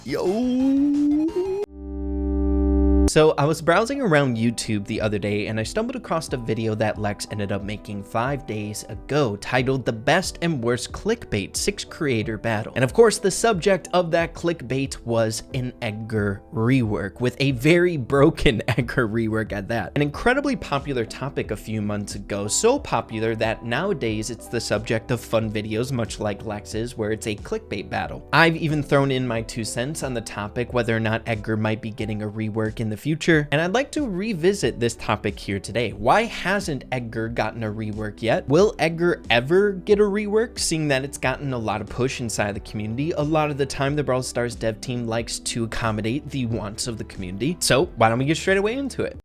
Yo! So I was browsing around YouTube the other day and I stumbled across a video that Lex ended up making 5 days ago titled The Best and Worst Clickbait 6 Creator Battle. And of course the subject of that clickbait was an Edgar rework, with a very broken Edgar rework at that. An incredibly popular topic a few months ago, so popular that nowadays it's the subject of fun videos much like Lex's, where it's a clickbait battle. I've even thrown in my 2 cents on the topic whether or not Edgar might be getting a rework in the future, and I'd like to revisit this topic here today. Why hasn't Edgar gotten a rework yet? Will Edgar ever get a rework, seeing that it's gotten a lot of push inside the community? A lot of the time the Brawl Stars dev team likes to accommodate the wants of the community, so why don't we get straight away into it?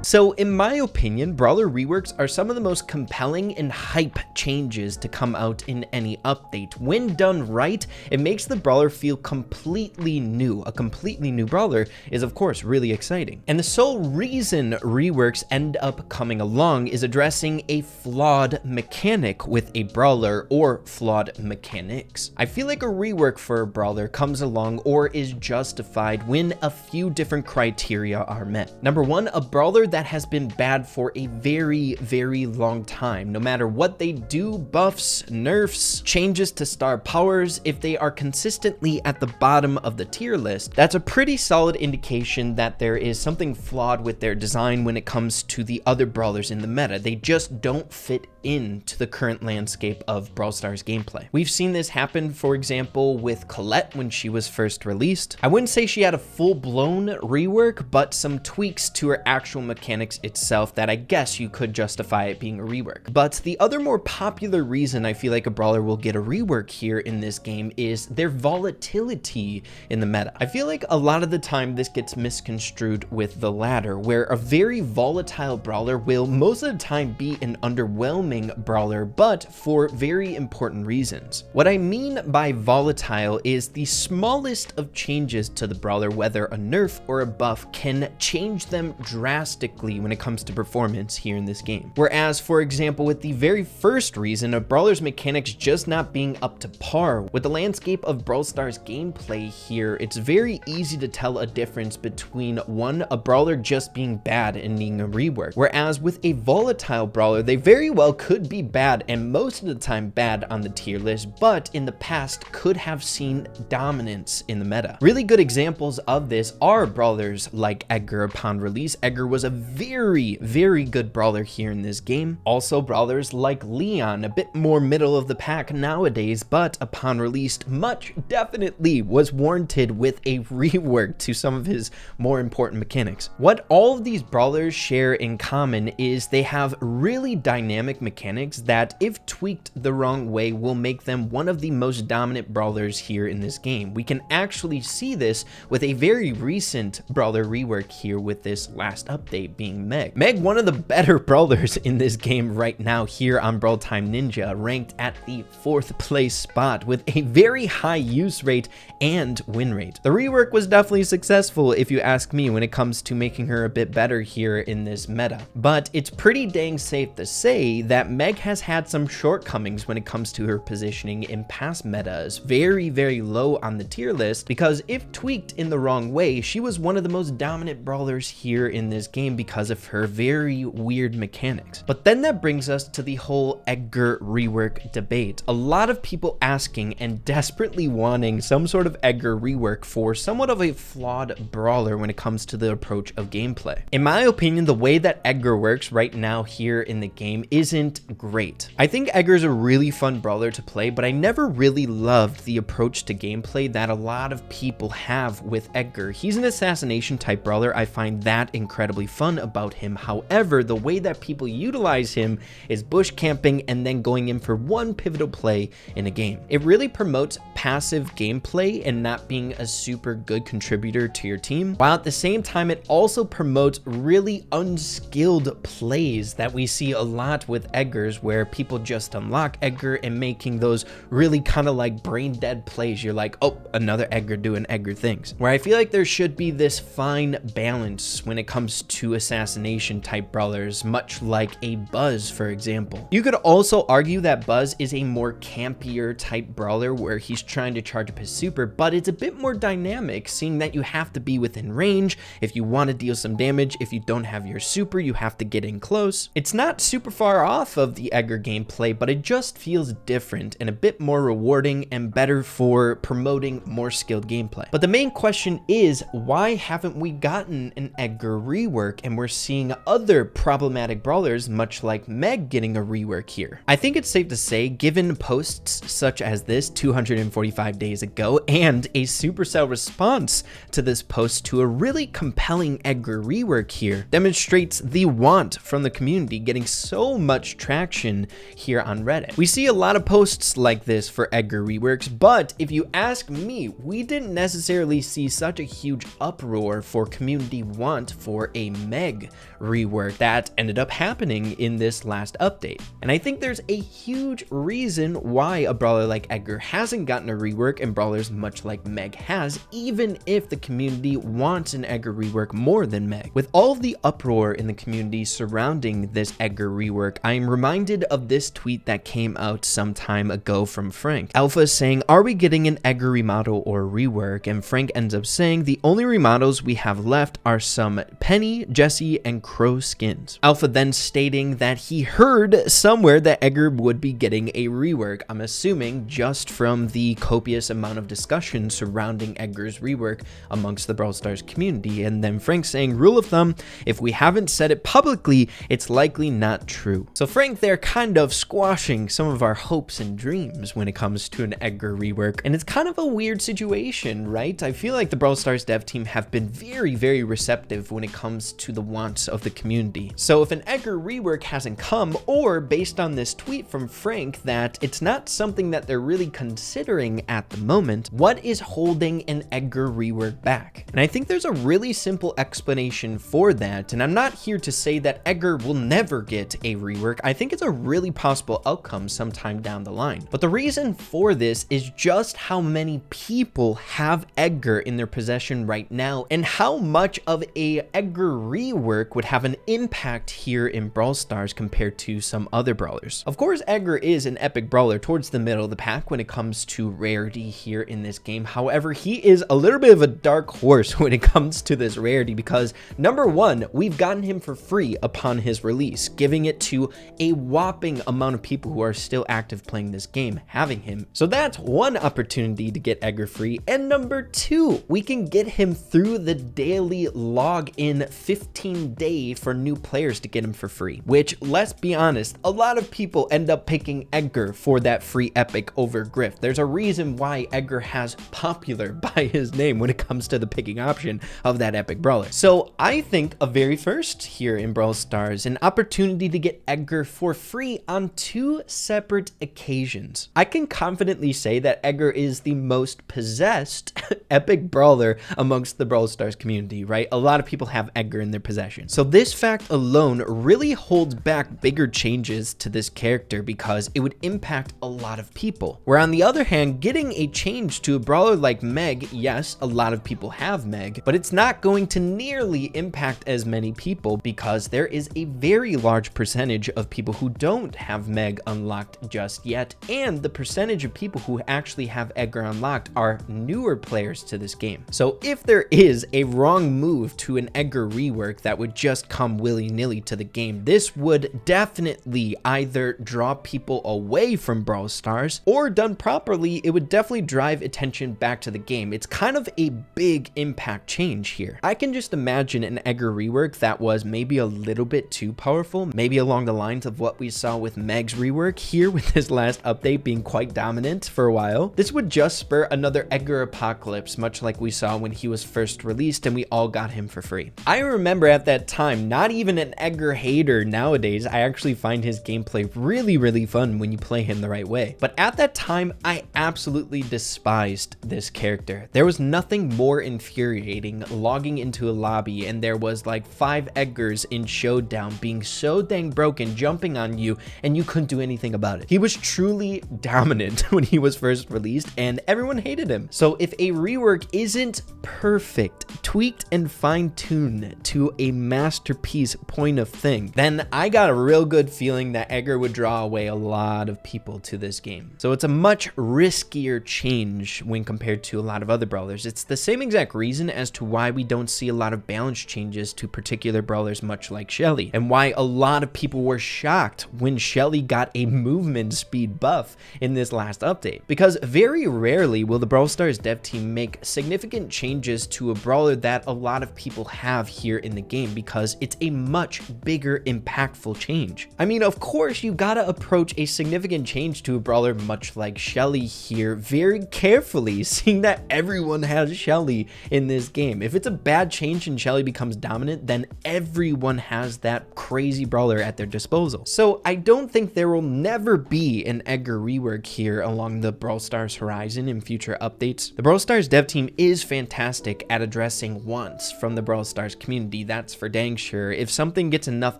So in my opinion, Brawler reworks are some of the most compelling and hype changes to come out in any update. When done right, it makes the brawler feel completely new. A completely new brawler is of course really exciting. And the sole reason reworks end up coming along is addressing a flawed mechanic with a brawler, or flawed mechanics. I feel like a rework for a brawler comes along or is justified when a few different criteria are met. Number one, a brawler that has been bad for a very long time. No matter what they do, buffs, nerfs, changes to star powers, if they are consistently at the bottom of the tier list, that's a pretty solid indication that there is something flawed with their design when it comes to the other brawlers in the meta. They just don't fit into the current landscape of Brawl Stars gameplay. We've seen this happen, for example, with Colette when she was first released. I wouldn't say she had a full-blown rework, but some tweaks to her actual mechanics itself that I guess you could justify it being a rework. But the other more popular reason I feel like a brawler will get a rework here in this game is their volatility in the meta. I feel like a lot of the time this gets misconstrued with the latter, where a very volatile brawler will most of the time be an underwhelming brawler, but for very important reasons. What I mean by volatile is the smallest of changes to the brawler, whether a nerf or a buff, can change them drastically when it comes to performance here in this game. Whereas, for example, with the very first reason, a brawler's mechanics just not being up to par, with the landscape of Brawl Stars gameplay here, it's very easy to tell a difference between one, a brawler just being bad and needing a rework. Whereas with a volatile brawler, they very well could be bad, and most of the time bad on the tier list, but in the past could have seen dominance in the meta. Really good examples of this are brawlers like Edgar upon release. Edgar was a very good brawler here in this game. Also brawlers like Leon, a bit more middle of the pack nowadays, but upon release much definitely was warranted with a rework to some of his more important mechanics. What all of these brawlers share in common is they have really dynamic mechanics that, if tweaked the wrong way, will make them one of the most dominant brawlers here in this game. We can actually see this with a very recent brawler rework here with this last update being Meg. Meg, one of the better brawlers in this game right now here on Brawl Time Ninja, ranked at the 4th place spot with a very high use rate and win rate. The rework was definitely successful if you ask me when it comes to making her a bit better here in this meta. But it's pretty dang safe to say that Meg has had some shortcomings when it comes to her positioning in past metas, very low on the tier list, because if tweaked in the wrong way, she was one of the most dominant brawlers here in this game because of her very weird mechanics. But then that brings us to the whole Edgar rework debate. A lot of people asking and desperately wanting some sort of Edgar rework for somewhat of a flawed brawler when it comes to the approach of gameplay. In my opinion, the way that Edgar works right now here in the game isn't great. I think Edgar's a really fun brawler to play, but I never really loved the approach to gameplay that a lot of people have with Edgar. He's an assassination type brawler. I find that incredibly fun about him. However, the way that people utilize him is bush camping and then going in for one pivotal play in a game. It really promotes passive gameplay and not being a super good contributor to your team, while at the same time it also promotes really unskilled plays that we see a lot with Edgars where people just unlock Edgar and making those really kind of like brain dead plays. You're like, oh, another Edgar doing Edgar things. Where I feel like there should be this fine balance when it comes to assassination type brawlers, much like a Buzz, for example. You could also argue that Buzz is a more campier type brawler where he's trying to charge up his super, but it's a bit more dynamic, seeing that you have to be within range if you want to deal some damage. If you don't have your super, you have to get in close. It's not super far off of the Edgar gameplay, but it just feels different and a bit more rewarding and better for promoting more skilled gameplay. But the main question is, why haven't we gotten an Edgar rework and we're seeing other problematic brawlers much like Meg getting a rework here? I think it's safe to say, given posts such as this 245 days ago and a Supercell response to this post to a really compelling Edgar rework here, demonstrates the want from the community getting so much traction here on Reddit. We see a lot of posts like this for Edgar reworks, but if you ask me, we didn't necessarily see such a huge uproar for community want for a Meg rework that ended up happening in this last update. And I think there's a huge reason why a brawler like Edgar hasn't gotten a rework and brawlers much like Meg has, even if the community wants an Edgar rework more than Meg. With all of the uproar in the community surrounding this Edgar rework, I am reminded of this tweet that came out some time ago from Frank. Alpha is saying, are we getting an Edgar remodel or rework? And Frank ends up saying, the only remodels we have left are some Penny, Jesse, and Crow skins. Alpha then stating that he heard somewhere that Edgar would be getting a rework. I'm assuming just from the copious amount of discussion surrounding Edgar's rework amongst the Brawl Stars community. And then Frank saying, rule of thumb, if we haven't said it publicly, it's likely not true. So Frank there kind of squashing some of our hopes and dreams when it comes to an Edgar rework. And it's kind of a weird situation, right? I feel like the Brawl Stars dev team have been very receptive when it comes to the wants of the community. So if an Edgar rework hasn't come, or based on this tweet from Frank that it's not something that they're really considering at the moment, what is holding an Edgar rework back? And I think there's a really simple explanation for that, and I'm not here to say that Edgar will never get a rework. I think it's a really possible outcome sometime down the line. But the reason for this is just how many people have Edgar in their possession right now, and how much of a Edgar rework would have an impact here in Brawl Stars compared to some other brawlers. Of course, Edgar is an epic brawler towards the middle of the pack when it comes to rarity here in this game. However, he is a little bit of a dark horse when it comes to this rarity because, number one, we've gotten him for free upon his release, giving it to a whopping amount of people who are still active playing this game having him. So that's one opportunity to get Edgar free. And number two, we can get him through the daily login 15 day for new players to get him for free, which, let's be honest, a lot of people end up picking Edgar for that free epic over Griff. There's a reason why Edgar has popular by his name when it comes to the picking option of that epic brawler. So I think a very first here in Brawl Stars, an opportunity to get Edgar for free on two separate occasions. I can confidently say that Edgar is the most possessed epic brawler amongst the Brawl Stars community, right? A lot of people have Edgar in their possession. So this fact alone really holds back bigger changes to this character because it would impact a lot of people. Where on the other hand, getting a change to a brawler like Meg, yes, a lot of people have Meg, but it's not going to nearly impact as many people because there is a very large percentage of people who don't have Meg unlocked just yet, and the percentage of people who actually have Edgar unlocked are newer players to this game. So if there is a wrong move to an Edgar rework that would just come willy-nilly to the game, this would definitely either draw people away from Brawl Stars, or done properly, it would definitely drive attention back to the game. It's kind of a big impact change here. I can just imagine an Edgar rework that was maybe a little bit too powerful, maybe along the lines of what we saw with Meg's rework here with his last update being quite dominant for a while. This would just spur another Edgar apocalypse, much like we saw when he was first released and we all got him for free. I remember at that time, not even an Edgar hater nowadays, I actually find his gameplay really fun when you play him the right way. But at that time, I absolutely despised this character. There was nothing more infuriating logging into a lobby and there was like 5 Edgars in Showdown being so dang broken jumping on you and you couldn't do anything about it. He was truly dominant when he was first released and everyone hated him. So if a rework isn't perfect, tweaked and fine-tuned to a masterpiece point of thing, then I got a real good feeling that Edgar would draw away a lot of people to this game. So it's a much riskier change when compared to a lot of other brawlers. It's the same exact reason as to why we don't see a lot of balance changes to particular brawlers much like Shelly, and why a lot of people were shocked when Shelly got a movement speed buff in this last update. Because very rarely will the Brawl Stars dev team make significant changes to a brawler that a lot of people have here in the game, because it's a much bigger, impactful change. I mean, of course, you gotta approach a significant change to a brawler much like Shelly here very carefully, seeing that everyone has Shelly in this game. If it's a bad change and Shelly becomes dominant, then everyone has that crazy brawler at their disposal. So I don't think there will never be an Edgar rework here along the Brawl Stars horizon in future updates. The Brawl Stars dev team is fantastic at addressing wants from the Brawl Stars community, that's for dang sure. If something gets enough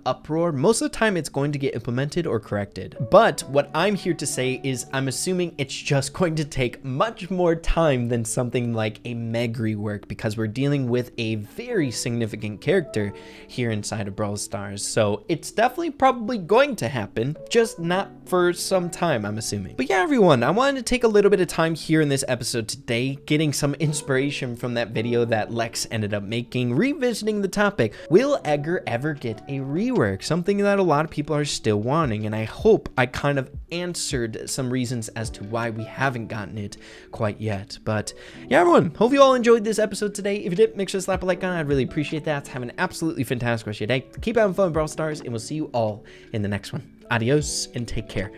uproar, most of the time it's going to get implemented or corrected. But what I'm here to say is I'm assuming it's just going to take much more time than something like a Meg rework, because we're dealing with a very significant character here inside of Brawl Stars. So it's definitely probably going to happen, just not for some time, I'm assuming. But yeah, everyone, I wanted to take a little bit of time here in this episode today, getting some inspiration from that video that Lex ended up making, revisiting the topic, will Edgar ever get a rework? Something that a lot of people are still wanting, and I hope I kind of answered some reasons as to why we haven't gotten it quite yet. But yeah, everyone, hope you all enjoyed this episode today. If you did, make sure to slap a like on it. I'd really appreciate that. Have an absolutely fantastic rest of your day. Keep having fun with Brawl Stars, and we'll see you all in the next one. Adios and take care.